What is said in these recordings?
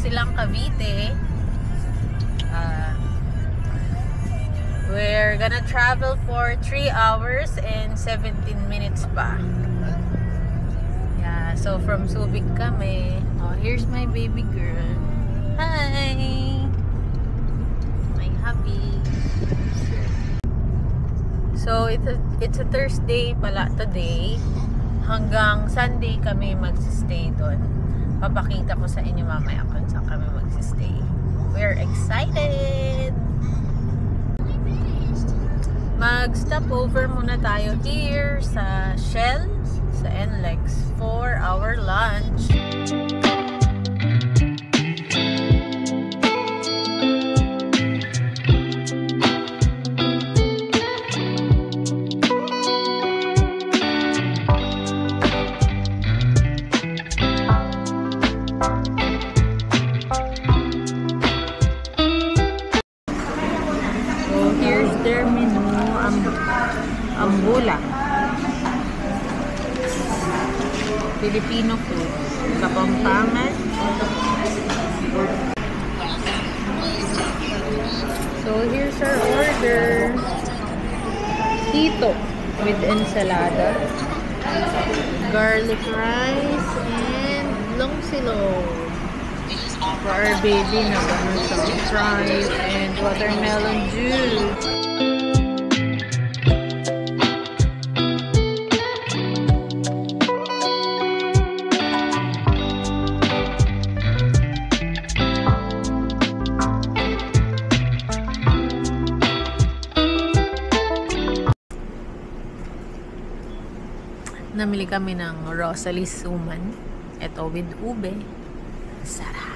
silang Cavite. We're gonna travel for 3 hours and 17 minutes pa. Yeah, so from Subic kami. Oh, here's my baby girl. Hi! My hubby. So, it's a Thursday pala today. Hanggang Sunday kami magsistay doon. Papakita ko sa inyo mamaya kung saan kami magsistay. We're excited! Mag-stop over muna tayo here sa Shell, sa NLEX for our lunch. Their menu, ambula, Filipino food, Kapampangan. So here's our order: Tito with ensalada, garlic rice, and long silog. For our baby, naman some fries and watermelon juice. Namili kami ng Rosalie Suman. Ito with ube. Sarap.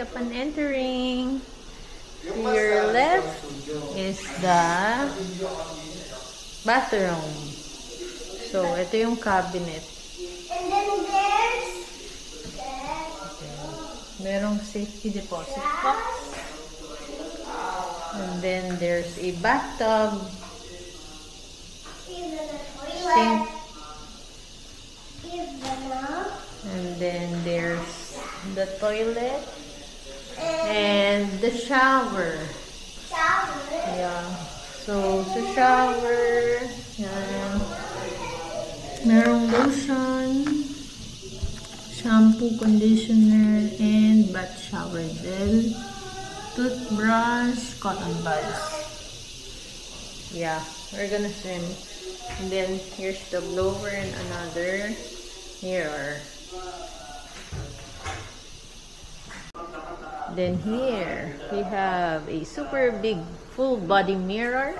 Upon entering, to your left is the bathroom. So, ito yung cabinet. And then there's merong safety deposit box. And then there's a bathtub, sink, and then there's the toilet. And the shower. Yeah. So, sa shower, yan. Merong lotion, shampoo, conditioner, and bath shower gel, toothbrush, cotton buds. Yeah, we're gonna swim. And then, here's the blower and another mirror. Then here, we have a super big full body mirror.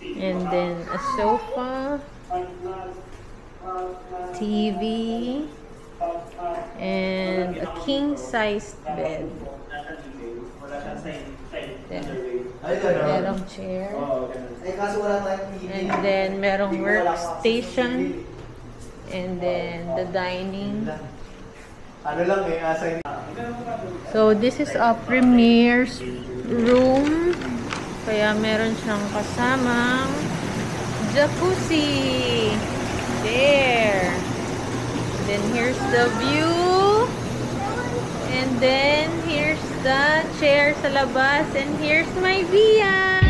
And then a sofa, TV, and a king-sized bed. Then, merong chair. And then, merong workstation. And then, the dining. So, this is a premier's room. Kaya meron siyang kasamang jacuzzi. There. Then, here's the view. And then, here's the chair sa labas. And here's my via.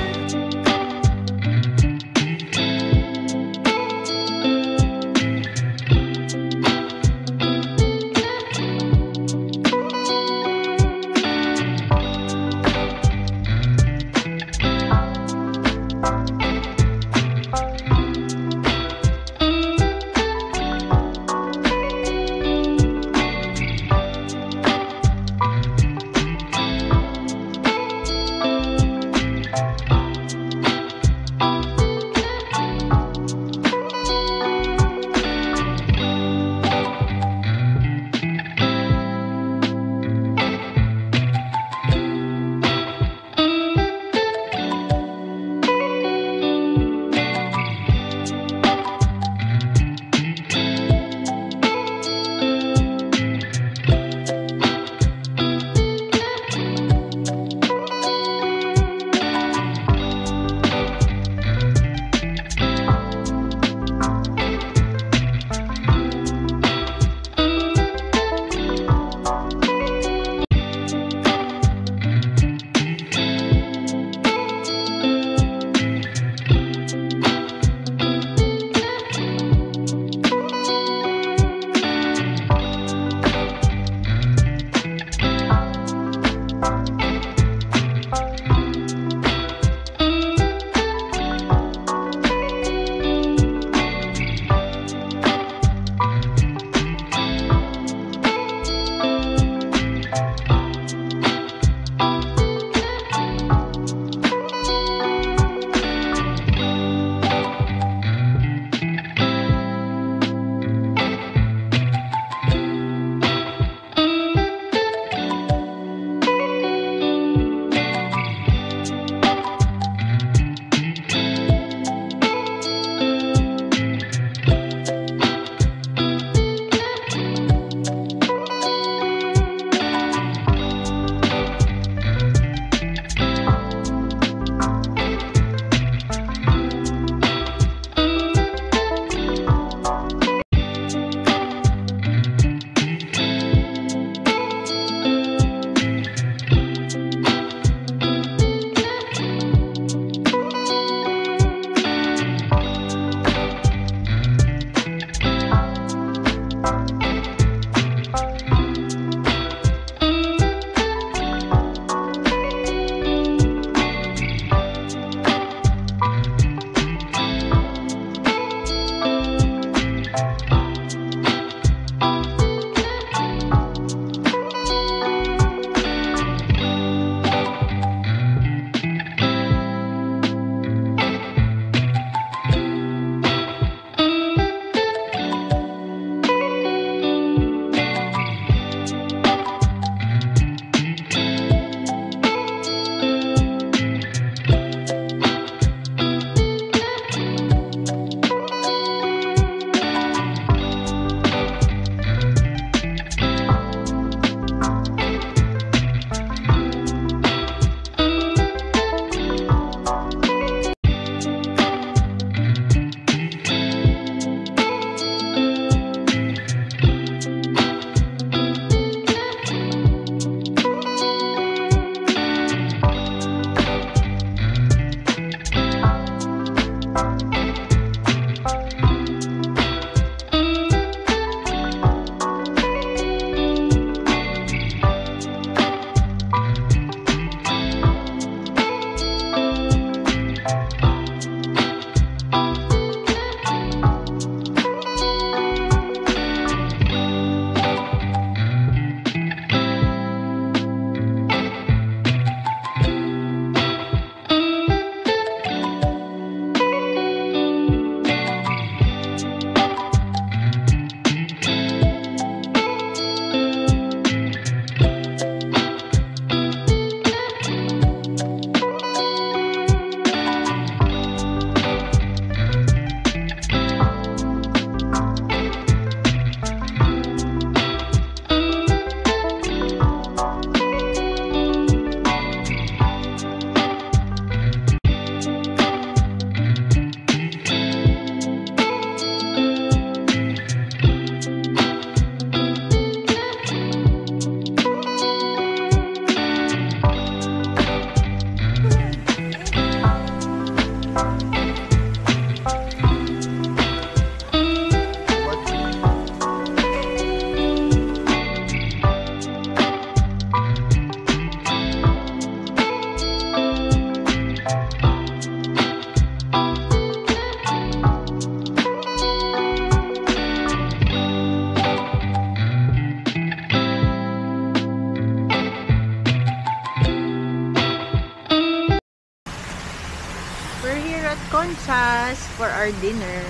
Conchas for our dinner.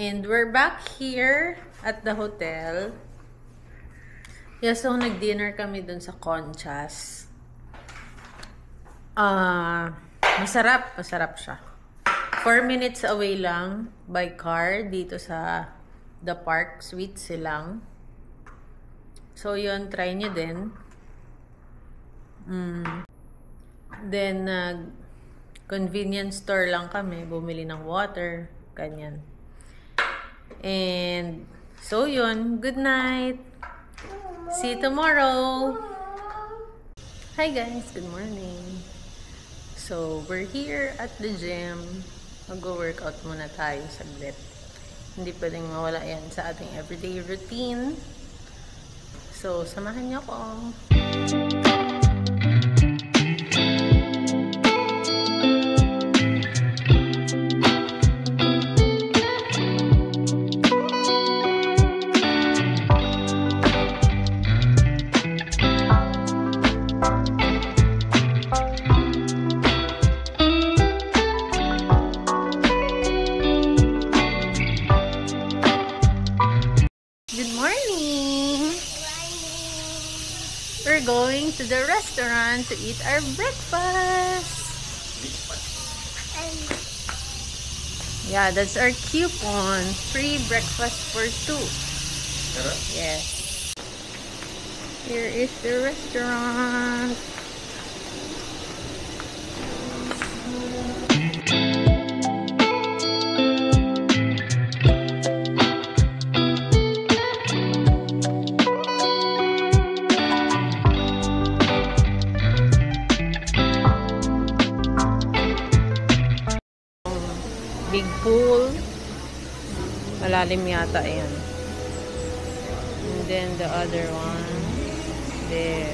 And we're back here at the hotel. Yeah, so nag-dinner kami dun sa Conchas. Masarap siya. 4 minutes away lang by car dito sa The Park Suite Silang. So yun, try nyo din. Then convenience store lang kami, bumili ng water, ganyan. And so yun, good night. See you tomorrow. Hi guys, good morning. So we're here at the gym. Mag-workout muna tayo saglit. Hindi pwedeng mawala yan sa ating everyday routine. So samahan niyo ako. We're going to the restaurant to eat our breakfast. Yeah, that's our coupon. Free breakfast for 2. Yes. Here is the restaurant. Big pool. Malalim yata yan. And then the other one. There.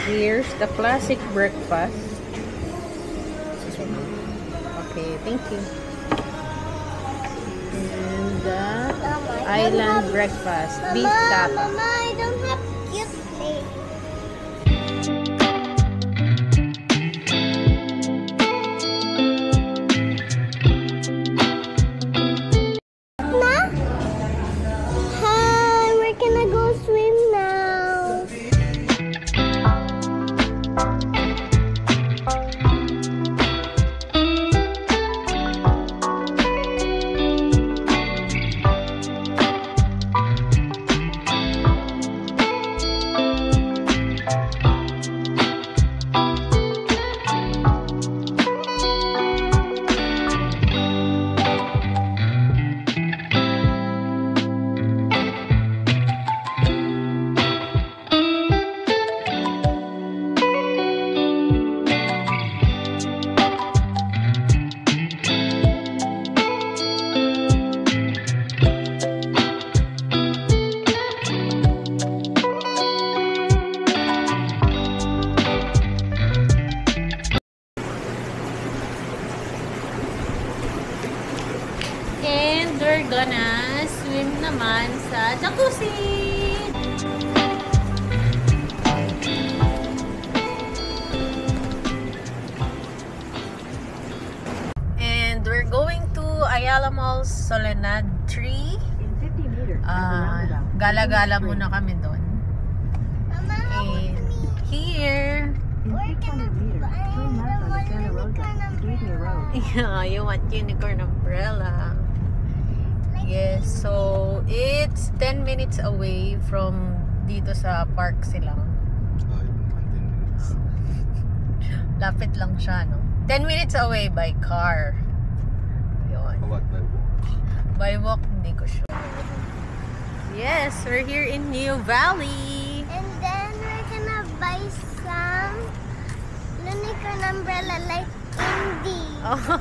Here's the classic breakfast. Okay, thank you. And the island breakfast. Beef tapa. Mama, I don't have cute things. We're gonna swim naman sa jacuzzi! And we're going to Ayala Mall's Soledad Tree. Gala-gala muna kami doon. Mama, I want to here. We're gonna find the unicorn umbrella. Yeah, you want unicorn umbrella. Yes, so it's 10 minutes away from dito sa park silang. Lapit lang siya, no? 10 minutes away by car. Yun. How about by walk? By walk, hindi ko sure. Yes, we're here in New Valley. And then we're gonna buy some unicorn umbrella like Indy. Oh,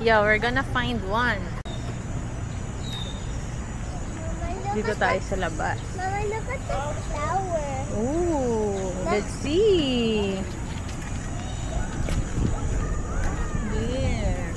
yeah, we're gonna find one. Dito tayo sa labas. Mama, look at the flower. Ooh, let's see. There.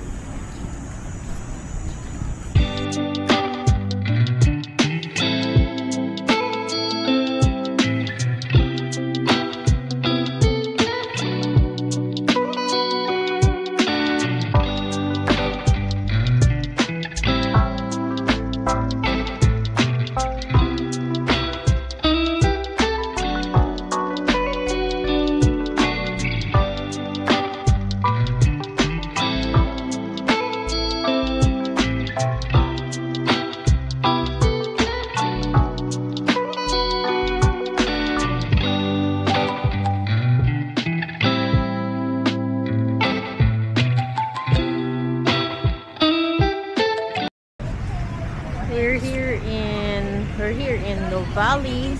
We're here in the Valley,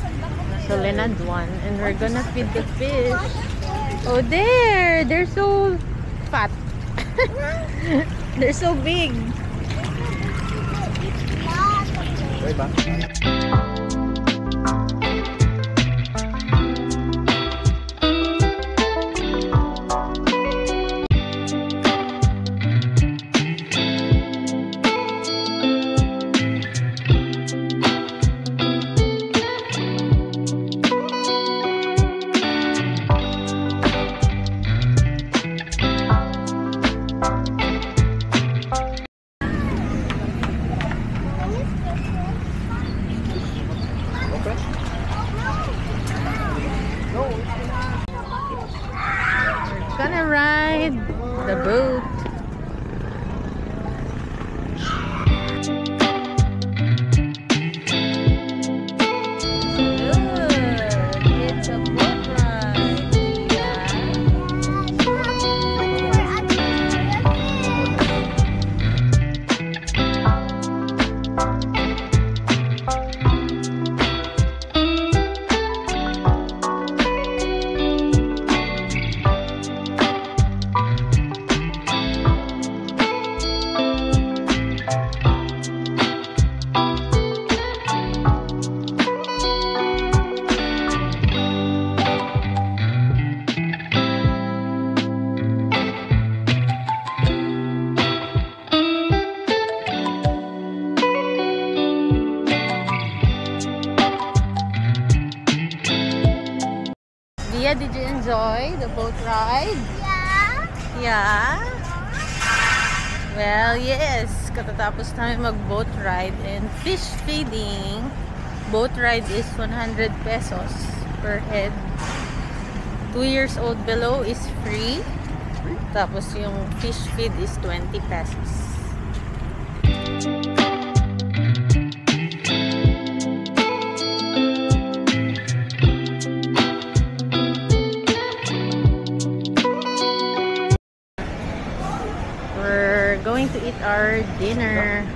Soledad 1, and we're gonna feed the fish. Oh, there! They're so fat. They're so big. Right back. Gonna ride the boat. Look, it's a boat ride. Yeah. Via, did you enjoy the boat ride? Yeah. Yeah? Well, yes. Katatapos namin mag-boat ride and fish feeding. Boat ride is 100 pesos per head. 2 years old below is free. Tapos yung fish feed is 20 pesos. We're going to eat our dinner.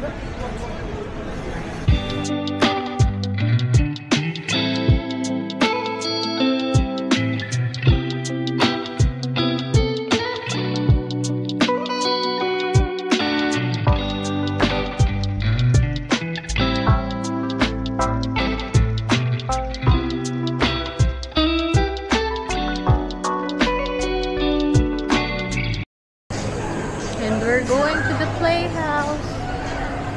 And we're going to the playhouse,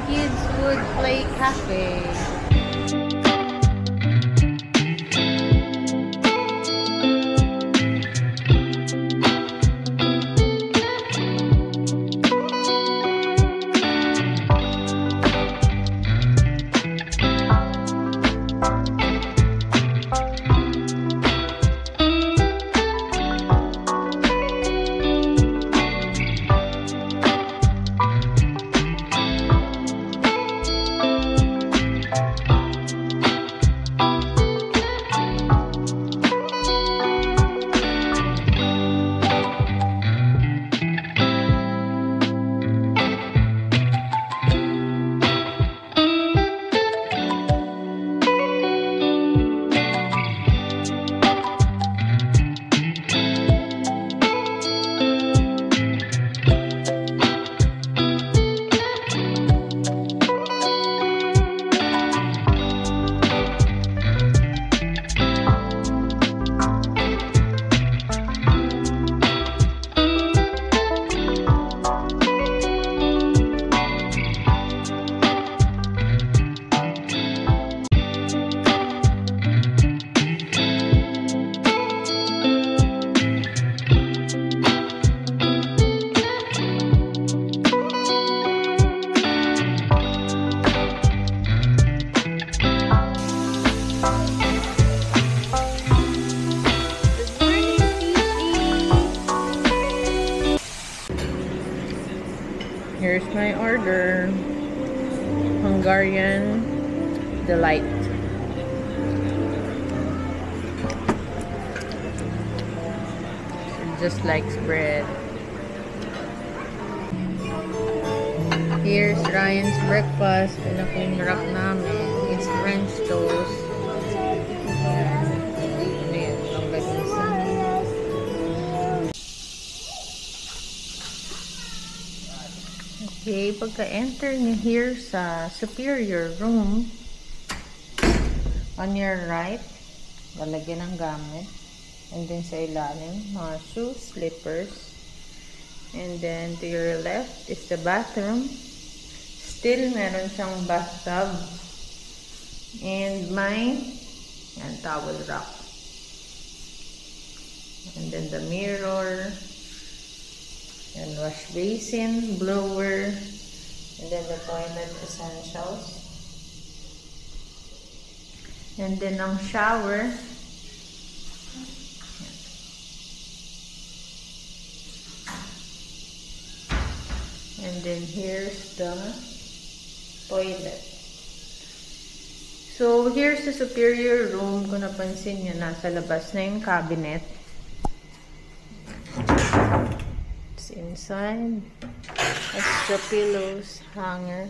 Kidswood Play Cafe. Hungarian Delight. It just likes bread. Here's Ryan's breakfast. Pinaking wrap namin. It's French toast. Ayan. Ano yun? Longganisa. Okay, pagka-enter niyo here sa superior room, on your right, lalagyan ng gamit. And then sa ilalim, mga shoes, slippers. And then to your left is the bathroom. Still, meron siyang bathtub. And may towel rack. And then the mirror. And wash basin, blower. And then the toilet essentials. And then ang shower. And then here's the toilet. So, here's the superior room. Kung napansin nyo, nasa labas na yung cabinet. It's inside. Extra pillows, hanger.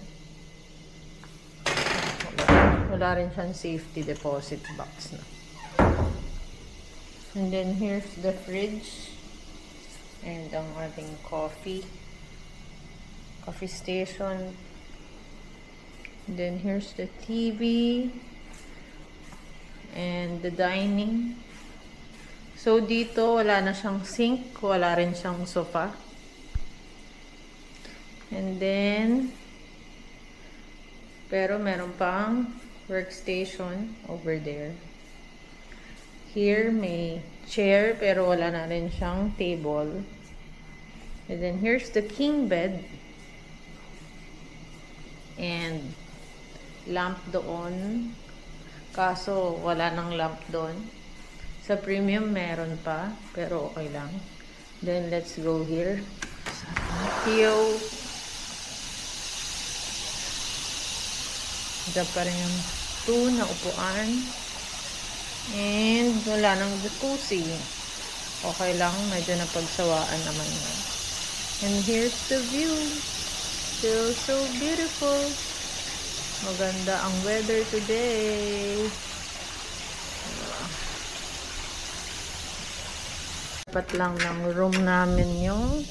Wala rin siyang safety deposit box na. And then here's the fridge. And ang ating coffee station. And then here's the TV and the dining. So dito wala na siyang sink, wala rin siyang sofa. And then pero meron pang workstation over there. Here may chair pero wala na rin siyang table. And then here's the king bed. And lamp doon. Kaso wala nang lamp doon. Sa premium meron pa, pero okay lang. Then let's go here. Sa patio. Diyan pa rin yung 2 na upuan. And wala nang jacuzzi. Okay lang, medyo napagsawaan naman yan. And here's the view. Still so beautiful. Maganda ang weather today. Dapat lang ng room namin yung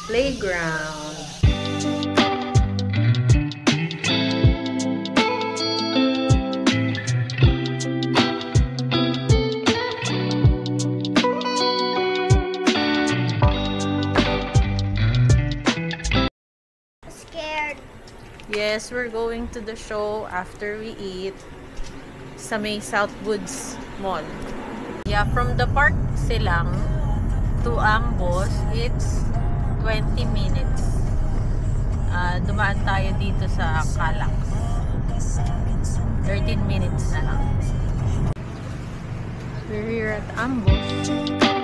playground. Yes, we're going to the show after we eat sa may Southwoods Mall. Yeah, from the park silang to Ambos, it's 20 minutes. Dumaan tayo dito sa Calax. 13 minutes na lang. We're here at Ambos.